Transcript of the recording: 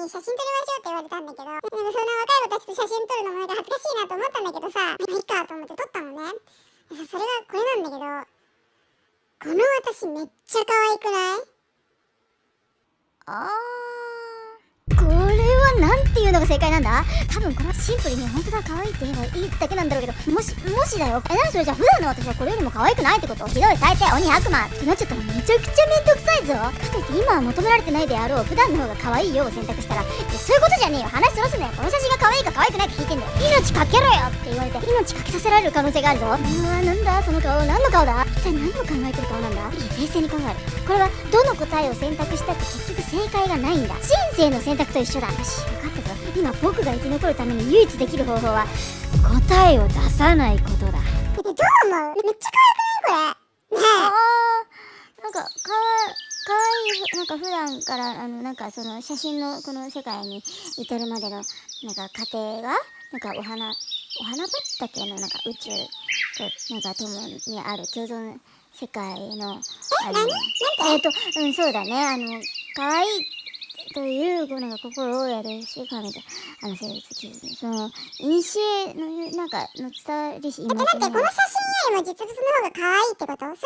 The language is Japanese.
に写真撮りましょうって言われたんだけど、なんかそんな若い子たちと写真撮るのもなんか恥ずかしいなと思ったんだけどさ、いいかと思って撮ったのね。でさ、それがこれなんだけど、この私めっちゃ可愛くない？これはなんていうのが正解なんだ？多分これはシンプルに本当だ可愛いって言えばいいだけなんだろうけど、もしだよ。何それじゃあ普段の私はこれよりも可愛くないってこと？ひどい最低鬼悪魔ってなっちゃったらめちゃくちゃめんどくさいぞ。かといって今は求められてないであろう普段の方が可愛いよを選択したら、そういうことじゃねえよ。話そらすねよ。この写真が可愛いか可愛くないか聞いてんだよ。命かけろよって言われて命かけさせられる可能性があるぞ。なんだその顔、何の顔だ？一体何を考えてる顔なんだ？冷静に考える。これはどの答えを選択したって結局正解がないんだ。人生の選択と一緒だ。よし分かったぞ。今僕が生き残るために唯一できる方法は答えを出さないことだ。どう思う？めっちゃ可愛くないこれ？ねえ。なんかかわいい。なんか普段からなんかその写真のこの世界に至るまでのなんか過程がなんかお花畑のなんか宇宙となんか共にある共存世界のそうだね。可愛いというなんか心をやるしかみたいな生物基準その古のなんかの伝わりし待って、この写真よりも実物の方が可愛いってこと？そういう